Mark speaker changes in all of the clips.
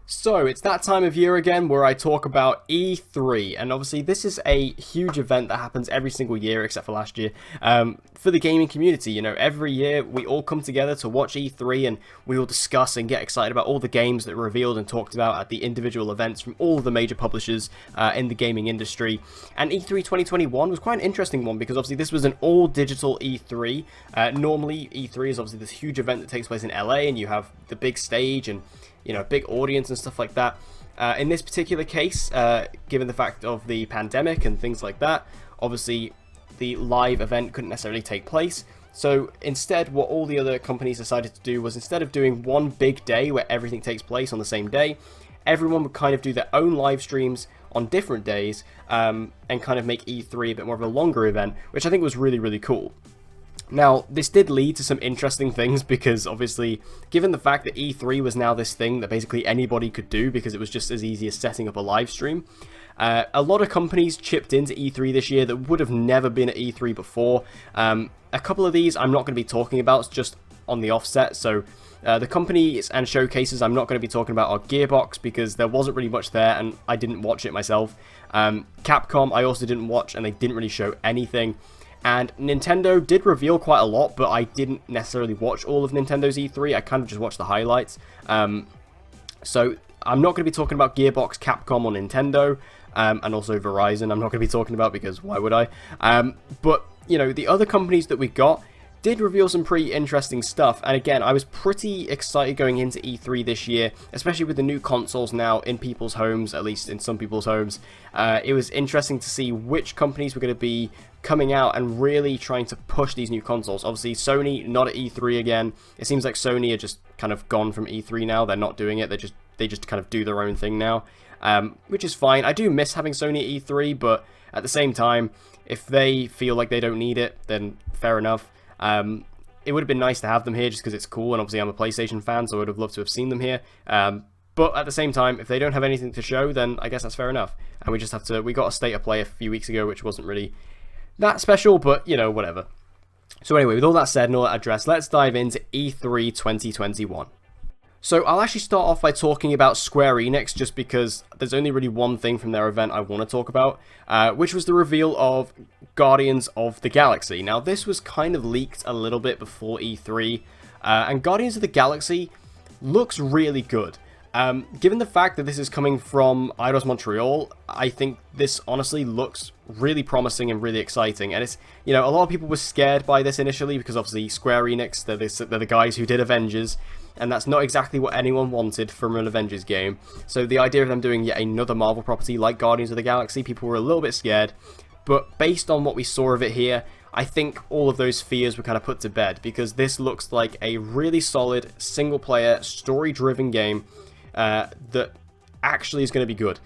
Speaker 1: So, it's that time of year again where I talk about E3, and obviously this is a huge event that happens every single year except for last year, for the gaming community. You know, every year we all come together to watch E3 and we all discuss and get excited about all the games that were revealed and talked about at the individual events from all of the major publishers in the gaming industry. And E3 2021 was quite an interesting one because obviously this was an all-digital E3. Normally E3 is obviously this huge event that takes place in LA and you have the big stage and big audience and stuff like that. In this particular case, given the fact of the pandemic and things like that, obviously the live event couldn't necessarily take place. So instead, what all the other companies decided to do was, instead of doing one big day where everything takes place on the same day, everyone would kind of do their own live streams on different days and kind of make E3 a bit more of a longer event, which I think was really, really cool. Now, this did lead to some interesting things because, obviously, given the fact that E3 was now this thing that basically anybody could do because it was just as easy as setting up a live stream, a lot of companies chipped into E3 this year that would have never been at E3 before. A couple of these I'm not going to be talking about just on the offset, so the companies and showcases I'm not going to be talking about are Gearbox because there wasn't really much there and I didn't watch it myself. Capcom I also didn't watch and they didn't really show anything. And Nintendo did reveal quite a lot, but I didn't necessarily watch all of Nintendo's E3. I kind of just watched the highlights. So I'm not going to be talking about Gearbox, Capcom, or Nintendo, and also Verizon I'm not going to be talking about because why would I? But, the other companies that we got did reveal some pretty interesting stuff, and again, I was pretty excited going into E3 this year, especially with the new consoles now in people's homes, at least in some people's homes. It was interesting to see which companies were going to be coming out and really trying to push these new consoles. Obviously, Sony not at E3 again. It seems like Sony are just kind of gone from E3 now. They're not doing it. They just kind of do their own thing now, which is fine. I do miss having Sony at E3, but at the same time, if they feel like they don't need it, then fair enough. It would have been nice to have them here just because it's cool, and obviously I'm a PlayStation fan, so I would have loved to have seen them here. But at the same time, if they don't have anything to show, then I guess that's fair enough. And we got a state of play a few weeks ago, which wasn't really that special, but, whatever. So anyway, with all that said and all that addressed, let's dive into E3 2021. So I'll actually start off by talking about Square Enix, just because there's only really one thing from their event I want to talk about, which was the reveal of Guardians of the Galaxy. Now, this was kind of leaked a little bit before E3, and Guardians of the Galaxy looks really good. Given the fact that this is coming from Eidos Montreal, I think this honestly looks really promising and really exciting. And it's, a lot of people were scared by this initially because obviously Square Enix, they're the guys who did Avengers, and that's not exactly what anyone wanted from an Avengers game. So the idea of them doing yet another Marvel property like Guardians of the Galaxy, people were a little bit scared. But based on what we saw of it here, I think all of those fears were kind of put to bed because this looks like a really solid single-player, story-driven game that actually is going to be good.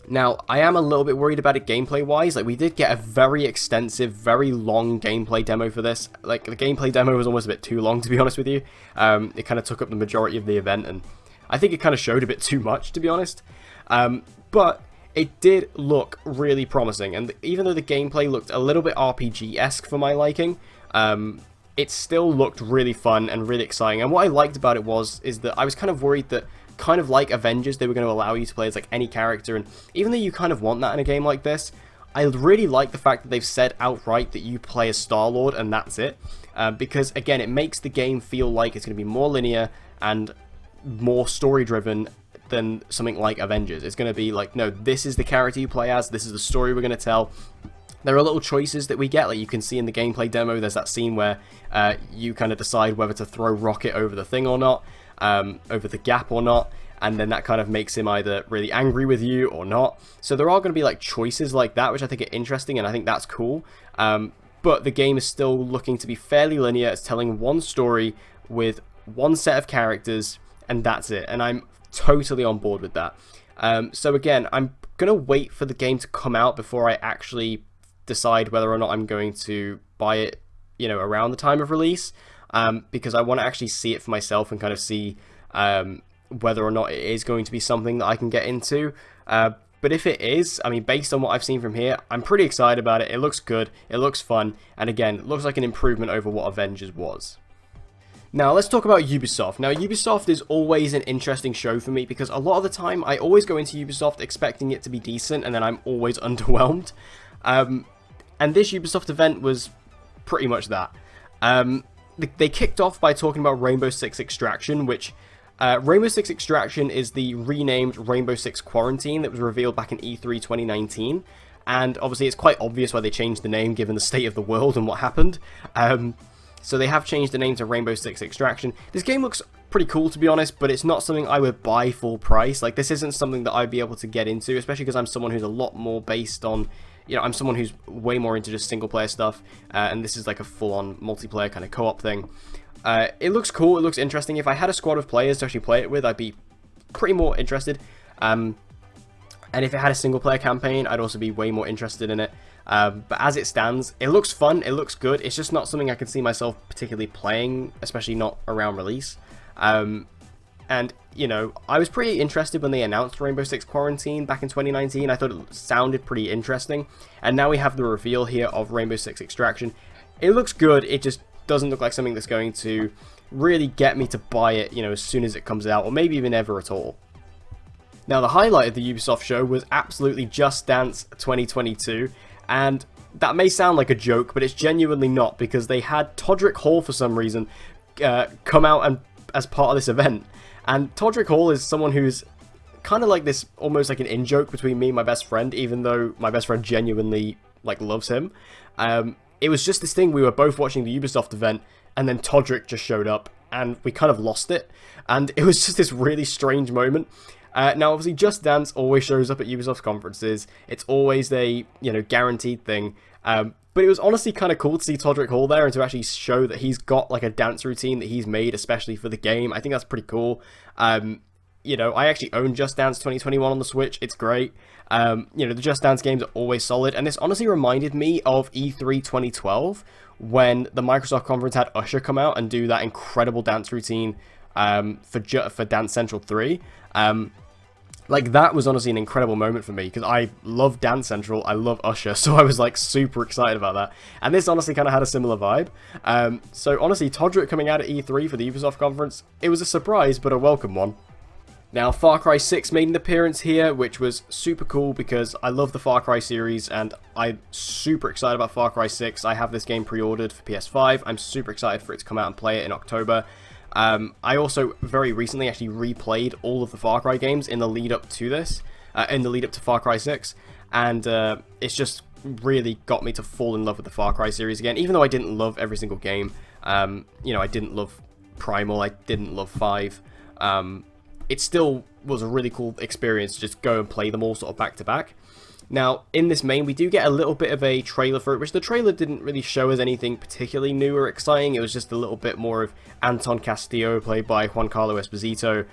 Speaker 1: Now, I am a little bit worried about it gameplay-wise. Like, we did get a very extensive, very long gameplay demo for this. Like, the gameplay demo was almost a bit too long, to be honest with you. It kind of took up the majority of the event, and I think it kind of showed a bit too much, to be honest. But it did look really promising, and even though the gameplay looked a little bit RPG-esque for my liking, it still looked really fun and really exciting. And what I liked about it is that I was kind of worried that, kind of like Avengers, they were going to allow you to play as like any character, and even though you kind of want that in a game like this, I really like the fact that they've said outright that you play as Star-Lord and that's it, because again, it makes the game feel like it's going to be more linear and more story-driven than something like Avengers. It's going to be like, no, this is the character you play as, this is the story we're going to tell. There are little choices that we get, like you can see in the gameplay demo, there's that scene where you kind of decide whether to throw Rocket over the thing or not, over the gap or not, and then that kind of makes him either really angry with you or not. So there are going to be like choices like that, which I think are interesting, and I think that's cool. But the game is still looking to be fairly linear. It's telling one story with one set of characters, and that's it. And I'm totally on board with that. So again, I'm going to wait for the game to come out before I actually decide whether or not I'm going to buy it, around the time of release, because I want to actually see it for myself and kind of see whether or not it is going to be something that I can get into. But if it is, I mean, based on what I've seen from here, I'm pretty excited about it. It looks good, it looks fun, and again, it looks like an improvement over what Avengers was. Now, let's talk about Ubisoft. Now, Ubisoft is always an interesting show for me because a lot of the time I always go into Ubisoft expecting it to be decent and then I'm always underwhelmed. And this Ubisoft event was pretty much that. They kicked off by talking about Rainbow Six Extraction, which Rainbow Six Extraction is the renamed Rainbow Six Quarantine that was revealed back in E3 2019. And obviously it's quite obvious why they changed the name given the state of the world and what happened. So they have changed the name to Rainbow Six Extraction. This game looks pretty cool, to be honest, but it's not something I would buy full price. Like, this isn't something that I'd be able to get into, especially because I'm someone who's a lot more based on, you know, I'm someone who's way more into just single player stuff, and this is like a full-on multiplayer kind of co-op thing. It looks cool, it looks interesting. If I had a squad of players to actually play it with, I'd be pretty more interested. And if it had a single player campaign, I'd also be way more interested in it. But as it stands, it looks fun, it looks good. It's just not something I can see myself particularly playing, especially not around release. And, you know, I was pretty interested when they announced Rainbow Six Quarantine back in 2019. I thought it sounded pretty interesting. And now we have the reveal here of Rainbow Six Extraction. It looks good, it just doesn't look like something that's going to really get me to buy it, you know, as soon as it comes out, or maybe even ever at all. Now, the highlight of the Ubisoft show was absolutely Just Dance 2022, and that may sound like a joke, but it's genuinely not, because they had Todrick Hall, for some reason, come out and as part of this event. And Todrick Hall is someone who's kind of like this, almost like an in-joke between me and my best friend, even though my best friend genuinely, like, loves him. It was just this thing, we were both watching the Ubisoft event, and then Todrick just showed up, and we kind of lost it. And it was just this really strange moment. Now, obviously, Just Dance always shows up at Ubisoft conferences. It's always a, you know, guaranteed thing. But it was honestly kind of cool to see Todrick Hall there and to actually show that he's got, like, a dance routine that he's made especially for the game. I think that's pretty cool. You know, I actually own Just Dance 2021 on the Switch. It's great. You know, the Just Dance games are always solid. And this honestly reminded me of E3 2012 when the Microsoft conference had Usher come out and do that incredible dance routine for Dance Central 3. Like, that was honestly an incredible moment for me, because I love Dance Central, I love Usher, so I was, like, super excited about that. And this honestly kind of had a similar vibe. So, honestly, Todrick coming out at E3 for the Ubisoft conference, it was a surprise, but a welcome one. Now, Far Cry 6 made an appearance here, which was super cool, because I love the Far Cry series, and I'm super excited about Far Cry 6. I have this game pre-ordered for PS5, I'm super excited for it to come out and play it in October. I also very recently actually replayed all of the Far Cry games in the lead up to this, in the lead up to Far Cry 6, and it's just really got me to fall in love with the Far Cry series again, even though I didn't love every single game. You know, I didn't love Primal, I didn't love 5. It still was a really cool experience to just go and play them all sort of back to back. Now, in this main, we do get a little bit of a trailer for it, which the trailer didn't really show us anything particularly new or exciting. It was just a little bit more of Anton Castillo, played by Giancarlo Esposito,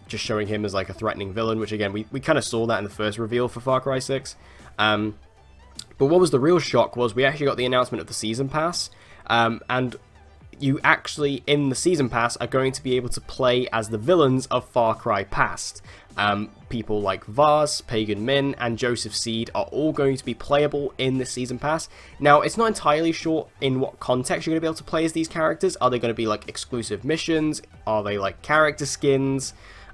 Speaker 1: just showing him as like a threatening villain, which again, we kind of saw that in the first reveal for Far Cry 6. But what was the real shock was we actually got the announcement of the Season Pass, and you actually, in the Season Pass, are going to be able to play as the villains of Far Cry Past. People like Vaz, Pagan Min, and Joseph Seed are all going to be playable in the Season Pass. Now, it's not entirely sure in what context you're going to be able to play as these characters. Are they going to be like exclusive missions? Are they like character skins?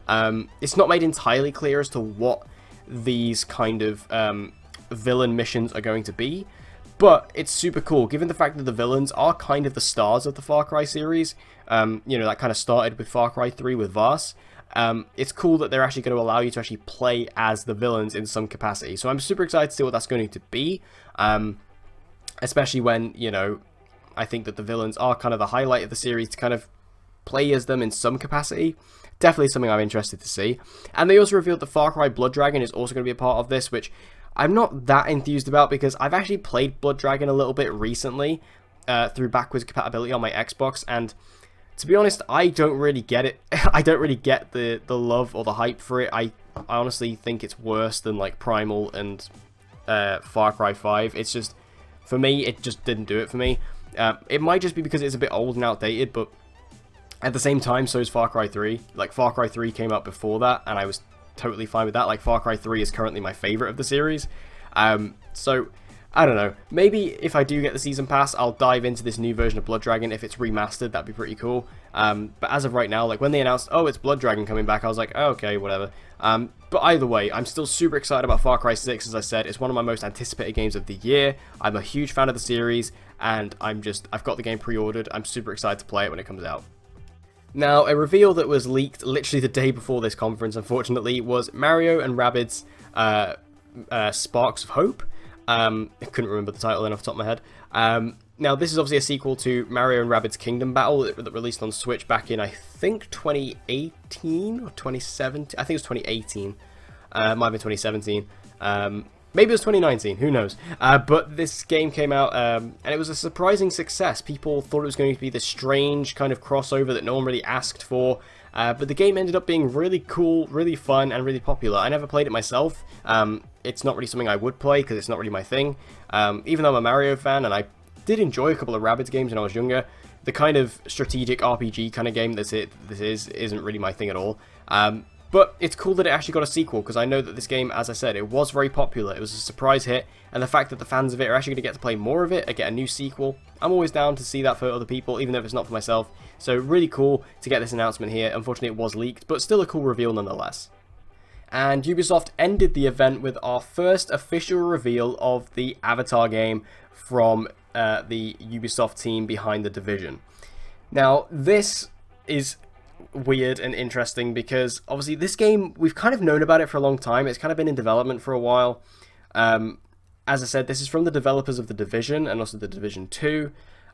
Speaker 1: It's not made entirely clear as to what these kind of villain missions are going to be. But it's super cool, given the fact that the villains are kind of the stars of the Far Cry series. You know, that kind of started with Far Cry 3 with Vaz. It's cool that they're actually going to allow you to actually play as the villains in some capacity. So I'm super excited to see what that's going to be. Especially when, you know, I think that the villains are kind of the highlight of the series, to kind of play as them in some capacity. Definitely something I'm interested to see. And they also revealed that Far Cry Blood Dragon is also going to be a part of this, which I'm not that enthused about, because I've actually played Blood Dragon a little bit recently through backwards compatibility on my Xbox, and to be honest, I don't really get it. I don't really get the love or the hype for it. I honestly think it's worse than like Primal and Far Cry 5. It's just, for me, it just didn't do it for me. It might just be because it's a bit old and outdated, but at the same time, so is Far Cry 3. Like, Far Cry 3 came out before that, and I was totally fine with that. Like, Far Cry 3 is currently my favorite of the series. So I don't know. Maybe if I do get the season pass, I'll dive into this new version of Blood Dragon. If it's remastered, that'd be pretty cool. But as of right now, like when they announced, oh, it's Blood Dragon coming back, I was like, oh, okay, whatever. But either way, I'm still super excited about Far Cry 6. As I said, it's one of my most anticipated games of the year. I'm a huge fan of the series, and I've got the game pre-ordered. I'm super excited to play it when it comes out. Now, a reveal that was leaked literally the day before this conference, unfortunately, was Mario and Rabbids Sparks of Hope. I couldn't remember the title then off the top of my head. Now, this is obviously a sequel to Mario and Rabbids Kingdom Battle that released on Switch back in, I think, 2018 or 2017. I think it was 2018. It might have been 2017. Maybe it was 2019, who knows. But this game came out, and it was a surprising success. People thought it was going to be this strange kind of crossover that no one really asked for. But the game ended up being really cool, really fun, and really popular. I never played it myself. It's not really something I would play, because it's not really my thing. Even though I'm a Mario fan, and I did enjoy a couple of Rabbids games when I was younger, the kind of strategic RPG kind of game this isn't really my thing at all. But it's cool that it actually got a sequel, because I know that this game, as I said, it was very popular. It was a surprise hit, and the fact that the fans of it are actually going to get to play more of it and get a new sequel, I'm always down to see that for other people, even if it's not for myself. So really cool to get this announcement here. Unfortunately, it was leaked, but still a cool reveal nonetheless. And Ubisoft ended the event with our first official reveal of the Avatar game from the Ubisoft team behind The Division. Now, this is weird and interesting because obviously this game, we've kind of known about it for a long time. It's kind of been in development for a while. As I said, this is from the developers of The Division and also The Division 2.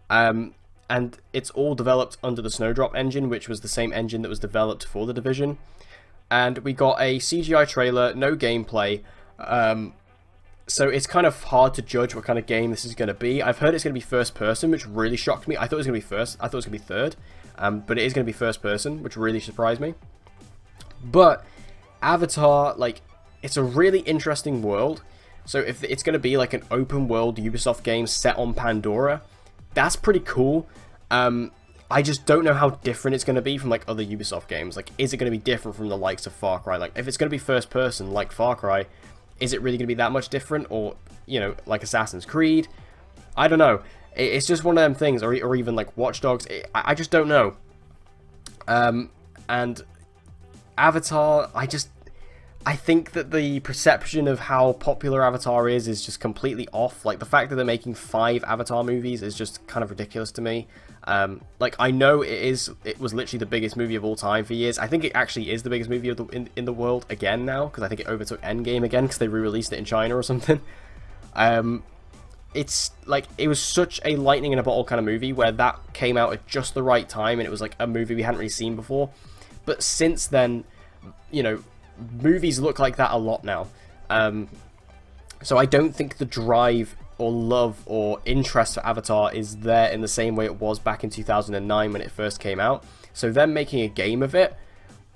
Speaker 1: And it's all developed under the Snowdrop engine, which was the same engine that was developed for The Division. And we got a CGI trailer, no gameplay. So it's kind of hard to judge what kind of game this is going to be. I've heard it's going to be first person, which really shocked me. I thought it was going to be first. I thought it was going to be third. But it is going to be first person, which really surprised me. But Avatar, like, it's a really interesting world. So if it's going to be like an open world Ubisoft game set on Pandora, that's pretty cool. I just don't know how different it's going to be from like other Ubisoft games. Like, is it going to be different from the likes of Far Cry? Like, if it's going to be first person like Far Cry, is it really going to be that much different? Or, you know, like Assassin's Creed? I don't know. It's just one of them things, or even like Watch Dogs. I just don't know. And Avatar, I think that the perception of how popular Avatar is just completely off. Like, the fact that they're making 5 Avatar movies is just kind of ridiculous to me. Like, I know it was literally the biggest movie of all time for years. I think it actually is the biggest movie of in the world again now, because I think it overtook Endgame again, because they re-released it in China or something. It's like, it was such a lightning in a bottle kind of movie where that came out at just the right time, and it was like a movie we hadn't really seen before. But since then, you know, movies look like that a lot now. So I don't think the drive or love or interest for Avatar is there in the same way it was back in 2009 when it first came out. So them making a game of it,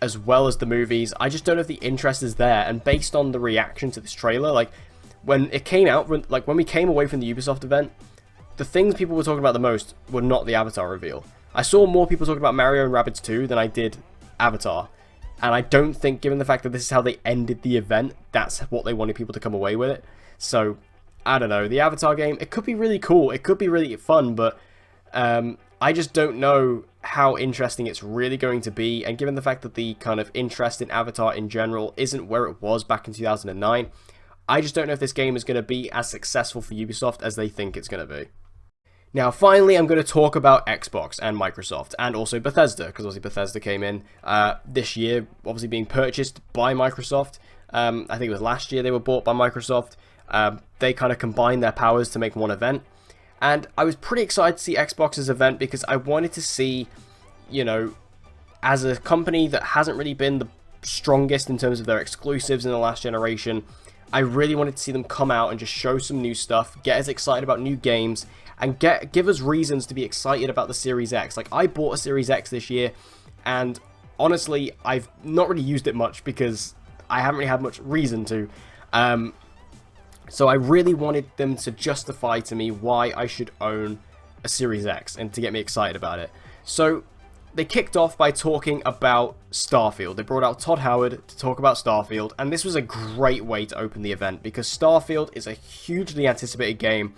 Speaker 1: as well as the movies, I just don't know if the interest is there. And based on the reaction to this trailer, like, when it came out, like when we came away from the Ubisoft event, the things people were talking about the most were not the Avatar reveal. I saw more people talking about Mario and Rabbids 2 than I did Avatar. And I don't think, given the fact that this is how they ended the event, that's what they wanted people to come away with it. So, I don't know. The Avatar game, it could be really cool. It could be really fun, but I just don't know how interesting it's really going to be. And given the fact that the kind of interest in Avatar in general isn't where it was back in 2009, I just don't know if this game is going to be as successful for Ubisoft as they think it's going to be. Now, finally, I'm going to talk about Xbox and Microsoft, and also Bethesda, because obviously Bethesda came in this year, obviously being purchased by Microsoft. I think it was last year they were bought by Microsoft. They kind of combined their powers to make one event. And I was pretty excited to see Xbox's event because I wanted to see, you know, as a company that hasn't really been the strongest in terms of their exclusives in the last generation, I really wanted to see them come out and just show some new stuff, get us excited about new games, and give us reasons to be excited about the Series X. Like, I bought a Series X this year, and honestly, I've not really used it much because I haven't really had much reason to. So I really wanted them to justify to me why I should own a Series X and to get me excited about it. So they kicked off by talking about Starfield. They brought out Todd Howard to talk about Starfield, and this was a great way to open the event because Starfield is a hugely anticipated game.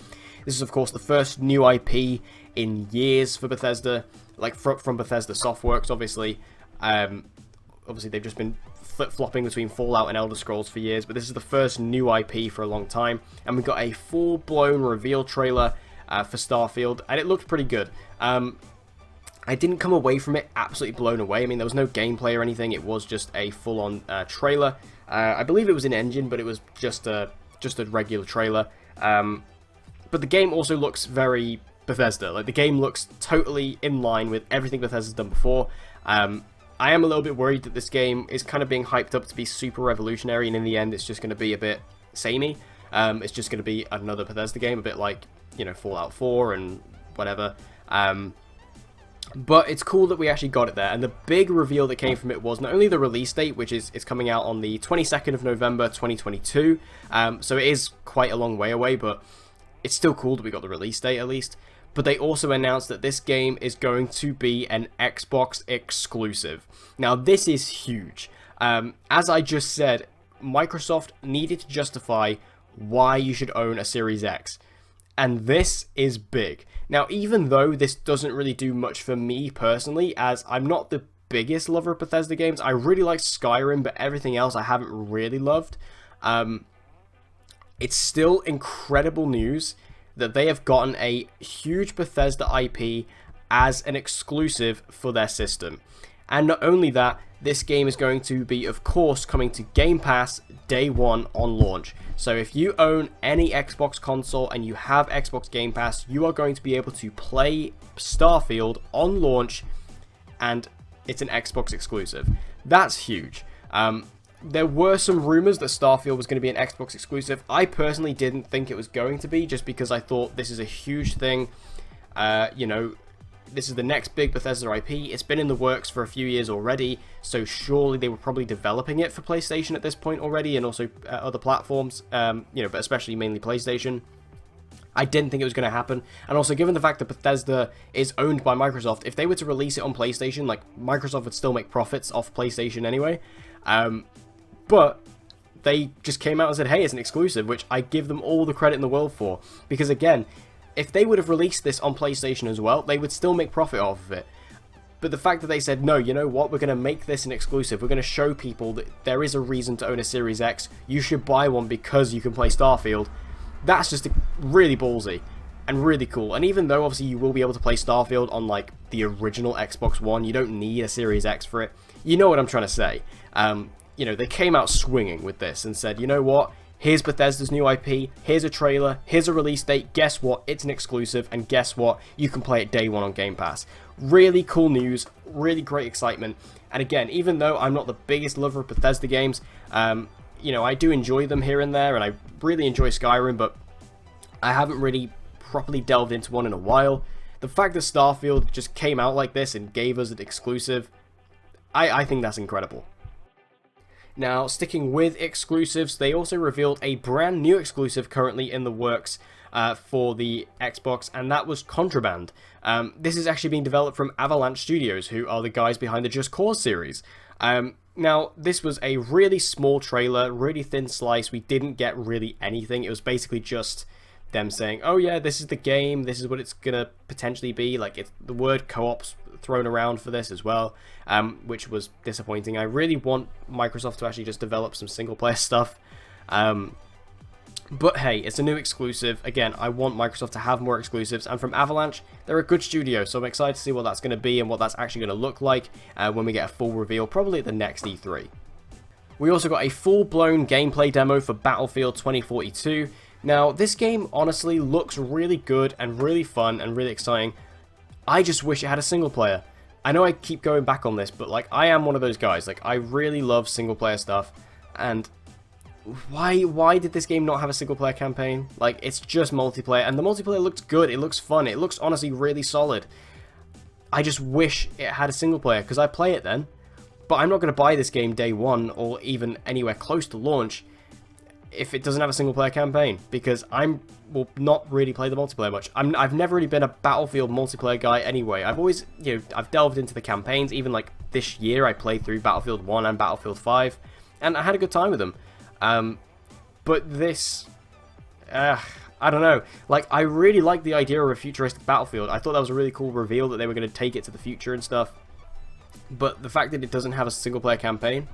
Speaker 1: This is, of course, the first new IP in years for Bethesda, like from Bethesda Softworks, obviously. Obviously, they've just been flip-flopping between Fallout and Elder Scrolls for years, but this is the first new IP for a long time, and we got a full-blown reveal trailer for Starfield, and it looked pretty good. I didn't come away from it absolutely blown away. I mean, there was no gameplay or anything. It was just a full-on trailer. I believe it was in engine, but it was just a regular trailer. But the game also looks very Bethesda. Like, the game looks totally in line with everything Bethesda's done before. I am a little bit worried that this game is kind of being hyped up to be super revolutionary, and in the end, it's just going to be a bit samey. It's just going to be another Bethesda game, a bit like, you know, Fallout 4 and whatever. But it's cool that we actually got it there, and the big reveal that came from it was not only the release date, which is coming out on the 22nd of November 2022, so it is quite a long way away, but it's still cool that we got the release date at least. But they also announced that this game is going to be an Xbox exclusive. Now, this is huge. As I just said, Microsoft needed to justify why you should own a Series X. And this is big. Now, even though this doesn't really do much for me personally, as I'm not the biggest lover of Bethesda games, I really like Skyrim, but everything else I haven't really loved. It's still incredible news that they have gotten a huge Bethesda IP as an exclusive for their system. And not only that, this game is going to be, of course, coming to Game Pass day one on launch. So if you own any Xbox console and you have Xbox Game Pass, you are going to be able to play Starfield on launch, and it's an Xbox exclusive. That's huge. There were some rumors that Starfield was going to be an Xbox exclusive. I personally didn't think it was going to be, just because I thought this is a huge thing. You know, this is the next big Bethesda IP. It's been in the works for a few years already, so surely they were probably developing it for PlayStation at this point already, and also other platforms, you know, but especially mainly PlayStation. I didn't think it was going to happen, and also given the fact that Bethesda is owned by Microsoft, if they were to release it on PlayStation, like, Microsoft would still make profits off PlayStation anyway. But they just came out and said, hey, it's an exclusive, which I give them all the credit in the world for. Because again, if they would have released this on PlayStation as well, they would still make profit off of it. But the fact that they said, no, you know what, we're going to make this an exclusive, we're going to show people that there is a reason to own a Series X, you should buy one because you can play Starfield, that's just really ballsy and really cool. And even though obviously you will be able to play Starfield on like the original Xbox One, you don't need a Series X for it, you know what I'm trying to say. You know, they came out swinging with this and said, you know what, here's Bethesda's new IP, here's a trailer, here's a release date, guess what, it's an exclusive, and guess what, you can play it day one on Game Pass. Really cool news, really great excitement, and again, even though I'm not the biggest lover of Bethesda games, you know, I do enjoy them here and there, and I really enjoy Skyrim, but I haven't really properly delved into one in a while. The fact that Starfield just came out like this and gave us an exclusive, I think that's incredible. Now, sticking with exclusives, they also revealed a brand new exclusive currently in the works for the Xbox, and that was Contraband. This is actually being developed from Avalanche Studios, who are the guys behind the Just Cause series. Now, this was a really small trailer, really thin slice. We didn't get really anything. It was basically just them saying, oh yeah, this is the game, this is what it's gonna potentially be. Like, it's the word co-op's thrown around for this as well, which was disappointing. I really want Microsoft to actually just develop some single player stuff, but hey, it's a new exclusive. Again, I want Microsoft to have more exclusives, and from Avalanche, they're a good studio, so I'm excited to see what that's going to be and what that's actually going to look like when we get a full reveal, probably at the next E3. We also got a full-blown gameplay demo for Battlefield 2042. Now, this game honestly looks really good and really fun and really exciting. I just wish it had a single player. I know I keep going back on this, but like, I am one of those guys. Like, I really love single player stuff, and why did this game not have a single player campaign? Like, it's just multiplayer, and the multiplayer looks good, it looks fun, it looks honestly really solid. I just wish it had a single player, because I play it then, but I'm not going to buy this game day one or even anywhere close to launch. if it doesn't have a single player campaign, because will not really play the multiplayer much. I've never really been a Battlefield multiplayer guy anyway. I've always, I've delved into the campaigns. Even like this year, I played through Battlefield 1 and Battlefield 5, and I had a good time with them. But this, I don't know. Like, I really like the idea of a futuristic Battlefield. I thought that was a really cool reveal that they were going to take it to the future and stuff. But the fact that it doesn't have a single player campaign,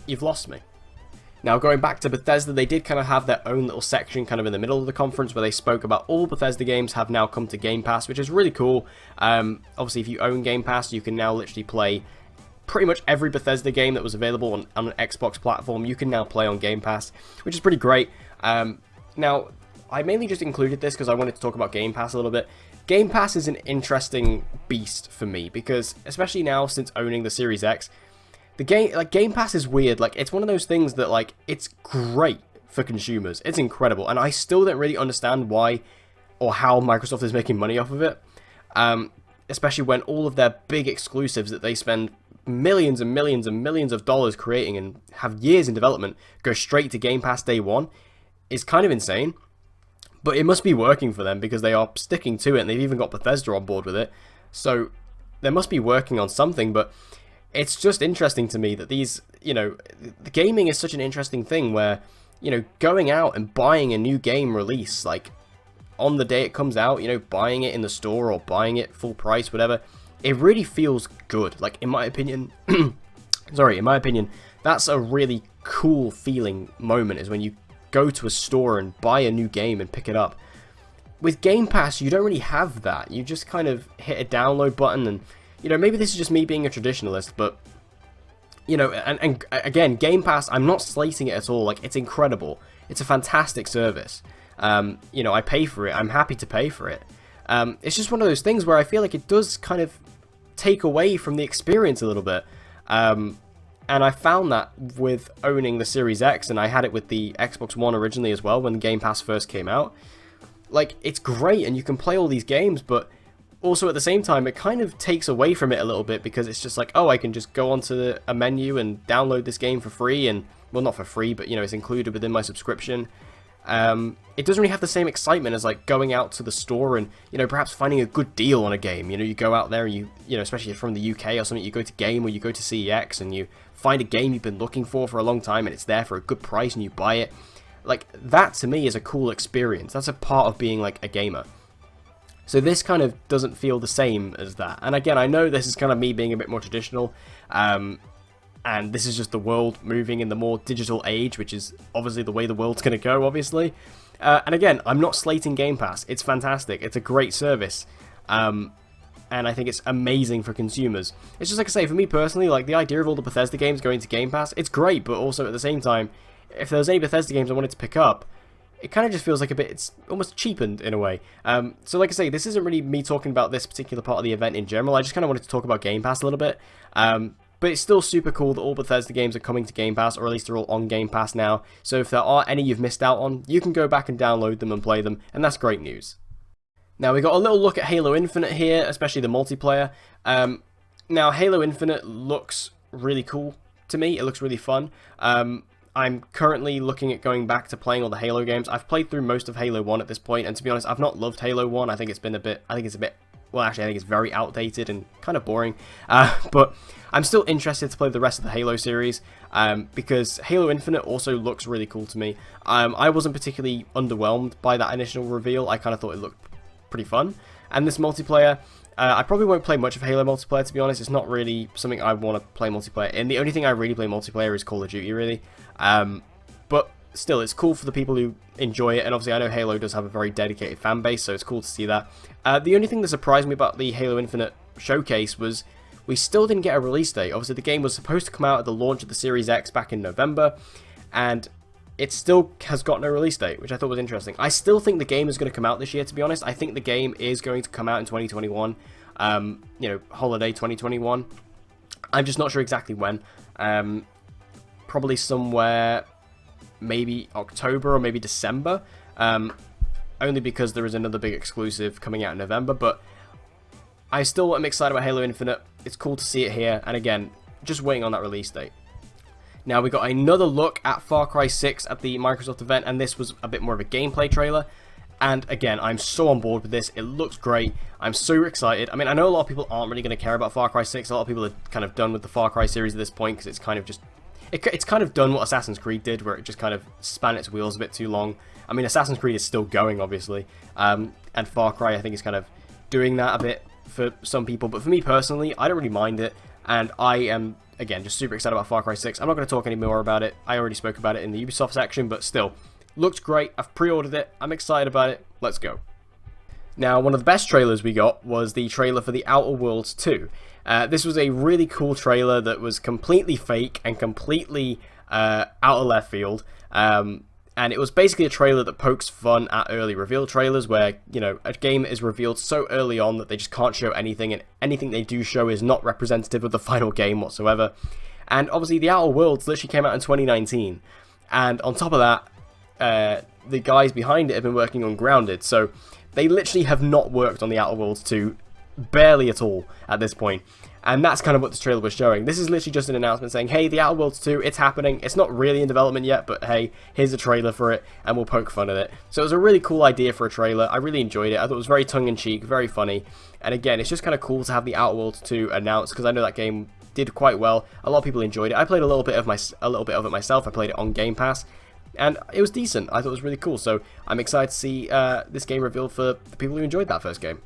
Speaker 1: you've lost me. Now, going back to Bethesda, they did kind of have their own little section kind of in the middle of the conference where they spoke about all Bethesda games have now come to Game Pass, which is really cool. Obviously, if you own Game Pass, you can now literally play pretty much every Bethesda game that was available on an Xbox platform. You can now play on Game Pass, which is pretty great. Now, I mainly just included this because I wanted to talk about Game Pass a little bit. Game Pass is an interesting beast for me because, especially now since owning the Series X, Game Pass is weird. Like, it's one of those things that, like, it's great for consumers. It's incredible, and I still don't really understand why or how Microsoft is making money off of it. Especially when all of their big exclusives that they spend millions and millions and millions of dollars creating and have years in development go straight to Game Pass day one is kind of insane. But it must be working for them because they are sticking to it, and they've even got Bethesda on board with it. So they must be working on something, but it's just interesting to me that these, the gaming is such an interesting thing where, going out and buying a new game release, like, on the day it comes out, buying it in the store or buying it full price, whatever, it really feels good. Like, in my opinion, that's a really cool feeling moment, is when you go to a store and buy a new game and pick it up. With Game Pass, you don't really have that. You just kind of hit a download button and, maybe this is just me being a traditionalist, but, and again, Game Pass, I'm not slating it at all. Like, it's incredible. It's a fantastic service. I pay for it. I'm happy to pay for it. It's just one of those things where I feel like it does kind of take away from the experience a little bit. And I found that with owning the Series X, and I had it with the Xbox One originally as well when Game Pass first came out. Like, it's great, and you can play all these games, but also at the same time, it kind of takes away from it a little bit, because it's just like, oh, I can just go onto a menu and download this game for free, and, well, not for free, but, it's included within my subscription. It doesn't really have the same excitement as, like, going out to the store and, perhaps finding a good deal on a game. You go out there and you especially from the UK or something, you go to Game or you go to CEX and you find a game you've been looking for a long time and it's there for a good price and you buy it. Like, that to me is a cool experience. That's a part of being, like, a gamer. So this kind of doesn't feel the same as that. And again, I know this is kind of me being a bit more traditional, and this is just the world moving in the more digital age, which is obviously the way the world's going to go, obviously. And again, I'm not slating Game Pass. It's fantastic. It's a great service. And I think it's amazing for consumers. It's just like I say, for me personally, like, the idea of all the Bethesda games going to Game Pass, it's great, but also at the same time, if there was any Bethesda games I wanted to pick up, it kind of just feels like it's almost cheapened in a way. So like I say, this isn't really me talking about this particular part of the event in general. I just kind of wanted to talk about Game Pass a little bit. But it's still super cool that all Bethesda games are coming to Game Pass, or at least they're all on Game Pass now. So if there are any you've missed out on, you can go back and download them and play them, and that's great news. Now, we got a little look at Halo Infinite here, especially the multiplayer. Now, Halo Infinite looks really cool to me. It looks really fun. I'm currently looking at going back to playing all the Halo games. I've played through most of Halo 1 at this point, and to be honest, I've not loved Halo 1. I think it's well, actually, I think it's very outdated and kind of boring. But I'm still interested to play the rest of the Halo series, because Halo Infinite also looks really cool to me. I wasn't particularly underwhelmed by that initial reveal. I kind of thought it looked pretty fun. And this multiplayer, I probably won't play much of Halo multiplayer, to be honest. It's not really something I want to play multiplayer in. The only thing I really play multiplayer is Call of Duty, really. But still, it's cool for the people who enjoy it, and obviously I know Halo does have a very dedicated fan base, so it's cool to see that. The only thing that surprised me about the Halo Infinite showcase was we still didn't get a release date. Obviously, the game was supposed to come out at the launch of the Series X back in November, and it still has got no release date, which I thought was interesting. I still think the game is going to come out this year, to be honest. I think the game is going to come out in 2021, holiday 2021. I'm just not sure exactly when. Probably somewhere maybe October or maybe December, only because there is another big exclusive coming out in November. But I still am excited about Halo Infinite. It's cool to see it here, and again, just waiting on that release date. Now, we got another look at Far Cry 6 at the Microsoft event, and this was a bit more of a gameplay trailer. And again, I'm so on board with this. It looks great. I'm so excited. I mean, I know a lot of people aren't really going to care about Far Cry 6. A lot of people are kind of done with the Far Cry series at this point because it's kind of just... It's kind of done what Assassin's Creed did, where it just kind of span its wheels a bit too long. I mean, Assassin's Creed is still going, obviously. And Far Cry, I think, is kind of doing that a bit for some people. But for me personally, I don't really mind it. And I am, again, just super excited about Far Cry 6. I'm not going to talk any more about it. I already spoke about it in the Ubisoft section, but still, looks great. I've pre-ordered it. I'm excited about it. Let's go. Now, one of the best trailers we got was the trailer for The Outer Worlds 2. This was a really cool trailer that was completely fake and completely out of left field. And it was basically a trailer that pokes fun at early reveal trailers where, you know, a game is revealed so early on that they just can't show anything, and anything they do show is not representative of the final game whatsoever. And obviously The Outer Worlds literally came out in 2019. And on top of that, the guys behind it have been working on Grounded, so they literally have not worked on The Outer Worlds 2 barely at all at this point. And that's kind of what this trailer was showing. This is literally just an announcement saying, hey, The Outer Worlds 2, it's happening. It's not really in development yet, but hey, here's a trailer for it, and we'll poke fun at it. So it was a really cool idea for a trailer. I really enjoyed it. I thought it was very tongue-in-cheek, very funny. And again, it's just kind of cool to have The Outer Worlds 2 announced, because I know that game did quite well. A lot of people enjoyed it. I played a little bit of it myself. I played it on Game Pass, and it was decent. I thought it was really cool. So I'm excited to see this game revealed for the people who enjoyed that first game.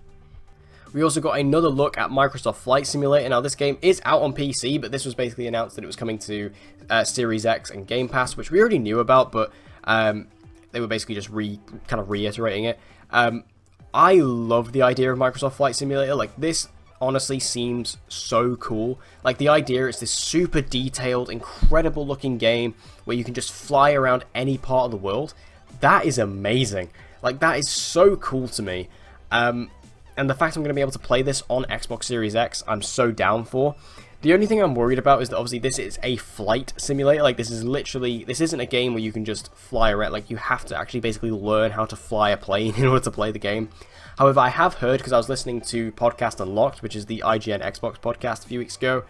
Speaker 1: We also got another look at Microsoft Flight Simulator. Now, this game is out on PC, but this was basically announced that it was coming to Series X and Game Pass, which we already knew about, but they were basically just kind of reiterating it. I love the idea of Microsoft Flight Simulator. Like, this honestly seems so cool. Like, the idea is this super detailed, incredible looking game where you can just fly around any part of the world. That is amazing. Like, that is so cool to me. And the fact I'm going to be able to play this on Xbox Series X, I'm so down for. The only thing I'm worried about is that obviously this is a flight simulator. Like, this isn't a game where you can just fly around. Like, you have to actually basically learn how to fly a plane in order to play the game. However, I have heard, because I was listening to Podcast Unlocked, which is the IGN Xbox podcast a few weeks ago,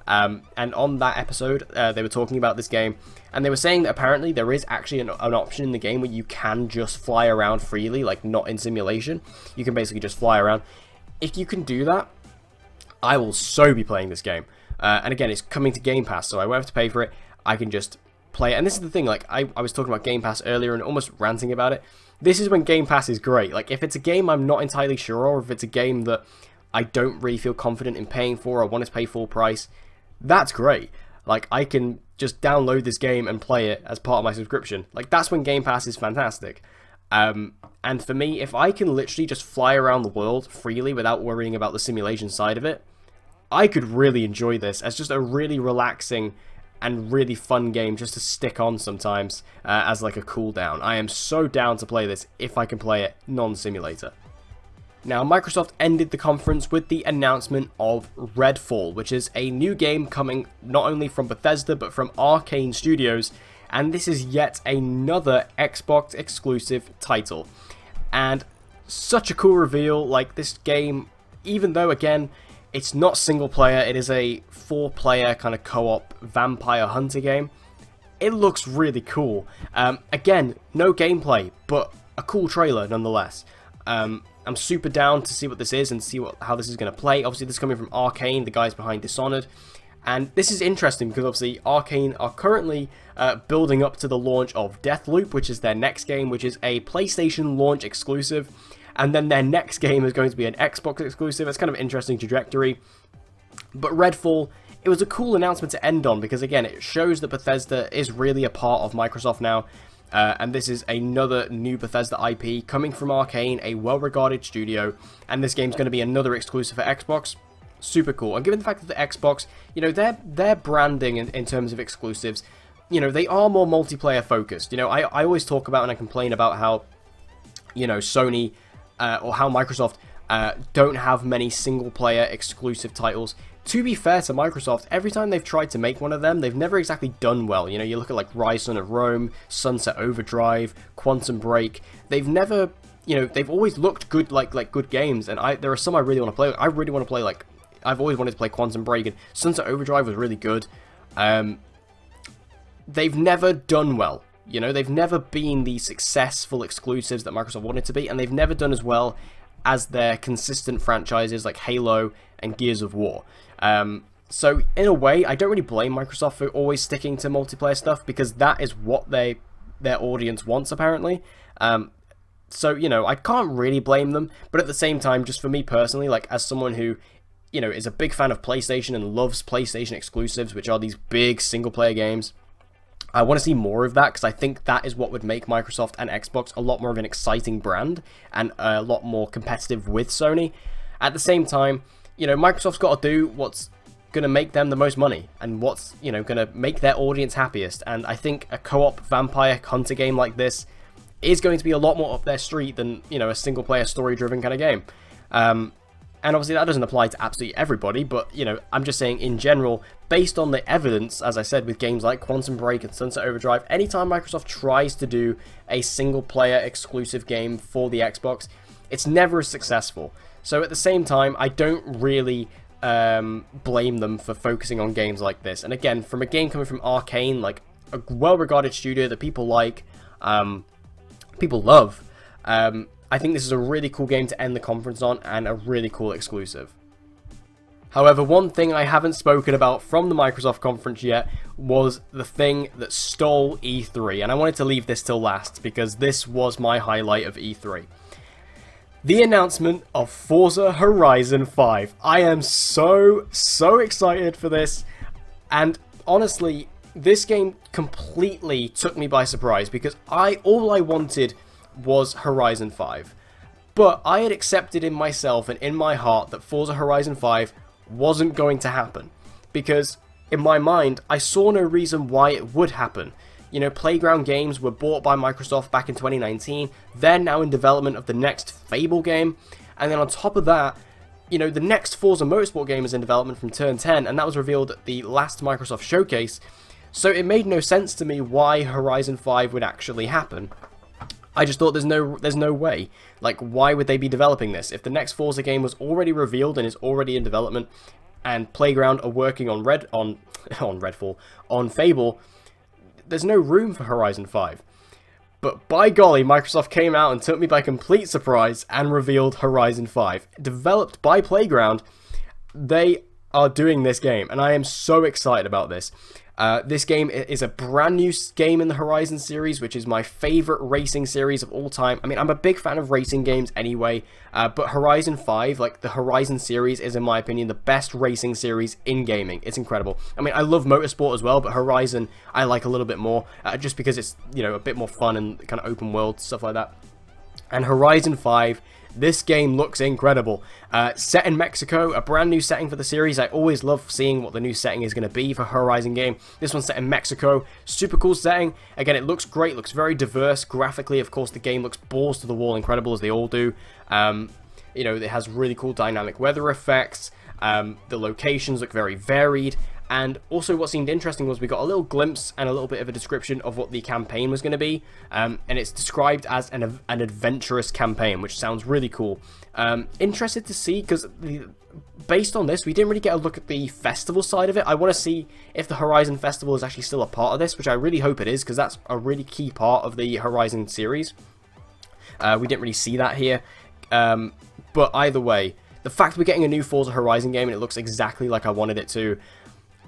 Speaker 1: and on that episode, they were talking about this game, and they were saying that apparently there is actually an option in the game where you can just fly around freely, like not in simulation. You can basically just fly around. If you can do that, I will so be playing this game. And again, it's coming to Game Pass, so I won't have to pay for it. I can just play it. And this is the thing, like, I was talking about Game Pass earlier and almost ranting about it. This is when Game Pass is great. Like, if it's a game I'm not entirely sure, or if it's a game that I don't really feel confident in paying for, or want to pay full price, that's great. Like, I can just download this game and play it as part of my subscription. Like, that's when Game Pass is fantastic. And for me, if I can literally just fly around the world freely without worrying about the simulation side of it, I could really enjoy this as just a really relaxing and really fun game just to stick on sometimes as like a cool down. I am so down to play this if I can play it non-simulator. Now, Microsoft ended the conference with the announcement of Redfall, which is a new game coming not only from Bethesda, but from Arcane Studios, and this is yet another Xbox exclusive title. And such a cool reveal. Like, this game, even though, again, it's not single player, it is a 4-player kind of co-op vampire hunter game, it looks really cool. Again, no gameplay, but a cool trailer nonetheless. I'm super down to see what this is and see how this is going to play. Obviously, this is coming from Arcane, the guys behind Dishonored. And this is interesting because obviously Arcane are currently building up to the launch of Deathloop, which is their next game, which is a PlayStation launch exclusive. And then their next game is going to be an Xbox exclusive. It's kind of an interesting trajectory. But Redfall, it was a cool announcement to end on because, again, it shows that Bethesda is really a part of Microsoft now. And this is another new Bethesda IP coming from Arcane, a well-regarded studio, and this game's going to be another exclusive for Xbox. Super cool. And given the fact that the Xbox, you know, their branding in terms of exclusives, you know, they are more multiplayer focused. You know, I always talk about and I complain about how, you know, Sony or how Microsoft don't have many single-player exclusive titles. To be fair to Microsoft, every time they've tried to make one of them, they've never exactly done well. You know, you look at like Rise Son of Rome, Sunset Overdrive, Quantum Break. They've never, you know, they've always looked good, like good games. And there are some I really want to play. I really want to play, like, I've always wanted to play Quantum Break, and Sunset Overdrive was really good. they've never done well. You know, they've never been the successful exclusives that Microsoft wanted to be, and they've never done as well as their consistent franchises like Halo and Gears of War. So in a way, I don't really blame Microsoft for always sticking to multiplayer stuff, because that is what their audience wants, apparently. So, you know, I can't really blame them, but at the same time, just for me personally, like, as someone who, you know, is a big fan of PlayStation and loves PlayStation exclusives, which are these big single-player games, I want to see more of that, because I think that is what would make Microsoft and Xbox a lot more of an exciting brand, and a lot more competitive with Sony. At the same time, you know, Microsoft's got to do what's going to make them the most money, and what's, you know, going to make their audience happiest, and I think a co-op vampire hunter game like this is going to be a lot more up their street than, you know, a single-player story-driven kind of game. And obviously that doesn't apply to absolutely everybody, but, you know, I'm just saying in general, based on the evidence, as I said, with games like Quantum Break and Sunset Overdrive, anytime Microsoft tries to do a single-player exclusive game for the Xbox, it's never as successful. So at the same time, I don't really blame them for focusing on games like this. And again, from a game coming from Arcane, like a well-regarded studio that people like, people love, I think this is a really cool game to end the conference on, and a really cool exclusive. However, one thing I haven't spoken about from the Microsoft conference yet was the thing that stole E3, and I wanted to leave this till last because this was my highlight of E3. The announcement of Forza Horizon 5. I am so excited for this, and honestly, this game completely took me by surprise, because all I wanted was Horizon 5. But I had accepted in myself and in my heart that Forza Horizon 5 wasn't going to happen, because in my mind, I saw no reason why it would happen. You know, Playground Games were bought by Microsoft back in 2019. They're now in development of the next Fable game. And then on top of that, you know, the next Forza Motorsport game is in development from Turn 10, and that was revealed at the last Microsoft showcase. So it made no sense to me why Horizon 5 would actually happen. I just thought there's no way. Like, why would they be developing this? If the next Forza game was already revealed and is already in development, and Playground are working on Fable, there's no room for Horizon 5. But by golly, Microsoft came out and took me by complete surprise and revealed Horizon 5. Developed by Playground, they are doing this game, and I am so excited about this. This game is a brand new game in the Horizon series, which is my favorite racing series of all time. I mean, I'm a big fan of racing games anyway, but Horizon 5, like the Horizon series, is in my opinion the best racing series in gaming. It's incredible. I mean, I love motorsport as well, but Horizon I like a little bit more, just because it's, you know, a bit more fun and kind of open world, stuff like that. And Horizon 5, this game looks incredible. Set in Mexico, a brand new setting for the series. I always love seeing what the new setting is going to be for Horizon game. This one's set in Mexico. Super cool setting. Again, it looks great, looks very diverse. Graphically, of course, the game looks balls to the wall, incredible as they all do. You know, it has really cool dynamic weather effects. The locations look very varied. And also what seemed interesting was we got a little glimpse and a little bit of a description of what the campaign was going to be. And it's described as an adventurous campaign, which sounds really cool. Interested to see, because based on this, we didn't really get a look at the festival side of it. I want to see if the Horizon Festival is actually still a part of this, which I really hope it is, because that's a really key part of the Horizon series. We didn't really see that here. But either way, the fact we're getting a new Forza Horizon game and it looks exactly like I wanted it to,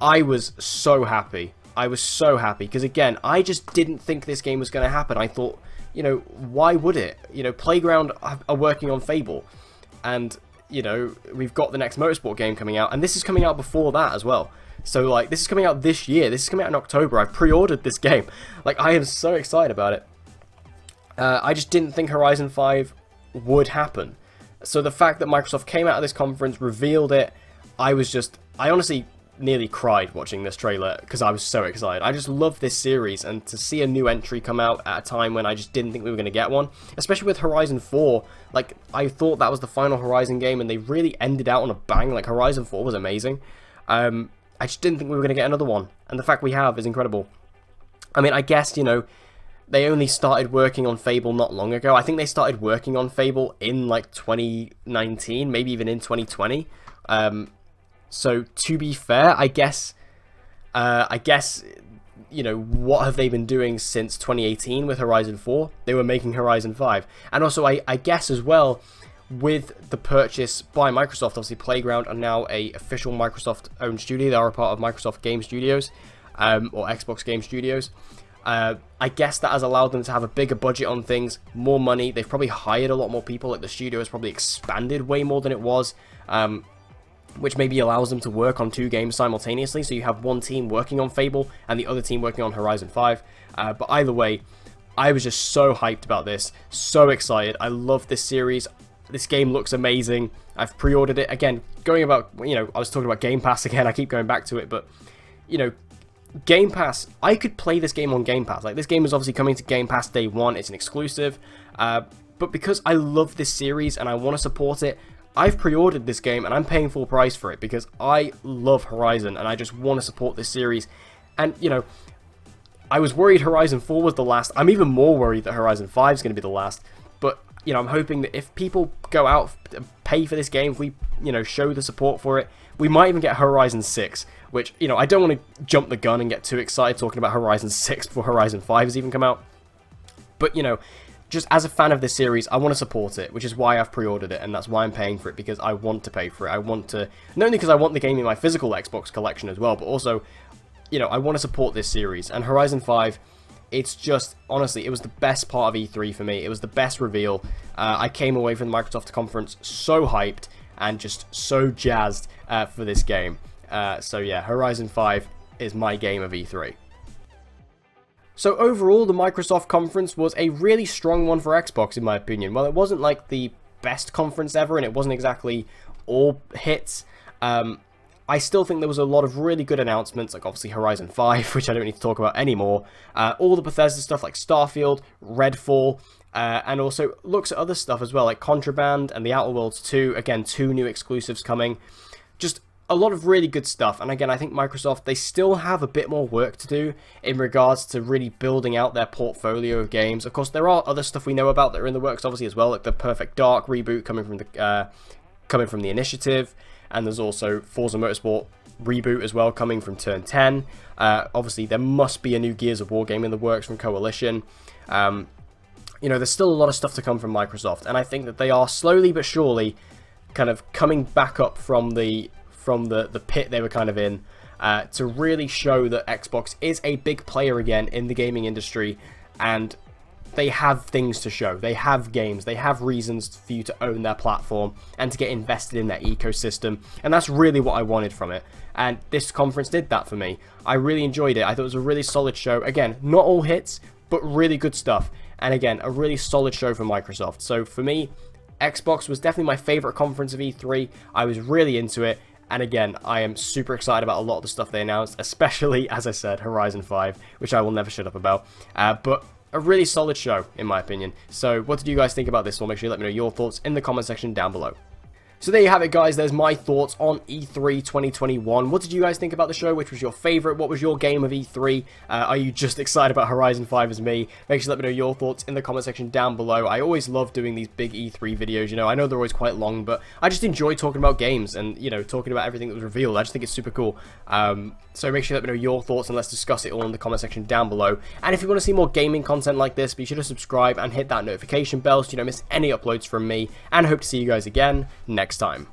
Speaker 1: I was so happy. I was so happy, because again, I just didn't think this game was going to happen. I thought, you know, why would it? You know, Playground are working on Fable, and, you know, we've got the next Motorsport game coming out, and this is coming out before that as well. So, like, this is coming out this year. This is coming out in October. I've pre-ordered this game. Like, I am so excited about it. I just didn't think Horizon 5 would happen. So the fact that Microsoft came out of this conference, revealed it, I honestly nearly cried watching this trailer, because I was so excited. I just love this series, and to see a new entry come out at a time when I just didn't think we were going to get one, especially with Horizon 4, like, I thought that was the final Horizon game, and they really ended out on a bang. Like, Horizon 4 was amazing. I just didn't think we were going to get another one, and the fact we have is incredible. I mean, I guess, you know, they only started working on Fable not long ago. I think they started working on Fable in, like, 2019, maybe even in 2020. So, to be fair, I guess you know, what have they been doing since 2018 with Horizon 4? They were making Horizon 5. And also, I guess as well, with the purchase by Microsoft, obviously Playground are now a official Microsoft-owned studio. They are a part of Microsoft Game Studios, or Xbox Game Studios. I guess that has allowed them to have a bigger budget on things, more money. They've probably hired a lot more people. Like, the studio has probably expanded way more than it was, which maybe allows them to work on 2 games simultaneously. So you have one team working on Fable and the other team working on Horizon 5. But either way, I was just so hyped about this, so excited. I love this series. This game looks amazing. I've pre-ordered it. Again, going about, you know, I was talking about Game Pass again. I keep going back to it, but, you know, Game Pass, I could play this game on Game Pass. Like, this game is obviously coming to Game Pass day 1. It's an exclusive. But because I love this series and I want to support it, I've pre-ordered this game and I'm paying full price for it because I love Horizon and I just want to support this series. And, you know, I was worried Horizon 4 was the last. I'm even more worried that Horizon 5 is going to be the last. But, you know, I'm hoping that if people go out and pay for this game, if we, you know, show the support for it, we might even get Horizon 6, which, you know, I don't want to jump the gun and get too excited talking about Horizon 6 before Horizon 5 has even come out. But, you know, just as a fan of this series, I want to support it, which is why I've pre-ordered it, and that's why I'm paying for it, because I want to pay for it. I want to, not only because I want the game in my physical Xbox collection as well, but also, you know, I want to support this series. And Horizon 5, it's just, honestly, it was the best part of E3 for me. It was the best reveal. I came away from the Microsoft conference so hyped and just so jazzed for this game. So yeah, Horizon 5 is my game of E3. So overall, the Microsoft conference was a really strong one for Xbox, in my opinion. While it wasn't like the best conference ever, and it wasn't exactly all hits, I still think there was a lot of really good announcements, like obviously Horizon 5, which I don't need to talk about anymore. All the Bethesda stuff like Starfield, Redfall, and also looks at other stuff as well, like Contraband and The Outer Worlds 2. Again, 2 new exclusives coming. Just a lot of really good stuff. And again, I think Microsoft, they still have a bit more work to do in regards to really building out their portfolio of games. Of course, there are other stuff we know about that are in the works, obviously, as well, like the Perfect Dark reboot coming from the Initiative. And there's also Forza Motorsport reboot as well coming from Turn 10. Obviously, there must be a new Gears of War game in the works from Coalition. You know, there's still a lot of stuff to come from Microsoft, and I think that they are slowly but surely kind of coming back up from the pit they were kind of in to really show that Xbox is a big player again in the gaming industry, and they have things to show. They have games. They have reasons for you to own their platform and to get invested in their ecosystem. And that's really what I wanted from it. And this conference did that for me. I really enjoyed it. I thought it was a really solid show. Again, not all hits, but really good stuff. And again, a really solid show from Microsoft. So for me, Xbox was definitely my favorite conference of E3. I was really into it. And again, I am super excited about a lot of the stuff they announced, especially, as I said, Horizon 5, which I will never shut up about. But a really solid show, in my opinion. So what did you guys think about this one? Make sure you let me know your thoughts in the comment section down below. So there you have it, guys. There's my thoughts on E3 2021. What did you guys think about the show? Which was your favorite? What was your game of E3? Are you just excited about Horizon 5 as me? Make sure to let me know your thoughts in the comment section down below. I always love doing these big E3 videos. You know, I know they're always quite long, but I just enjoy talking about games and, you know, talking about everything that was revealed. I just think it's super cool. So make sure to let me know your thoughts and let's discuss it all in the comment section down below. And if you want to see more gaming content like this, be sure to subscribe and hit that notification bell so you don't miss any uploads from me. And I hope to see you guys again next time.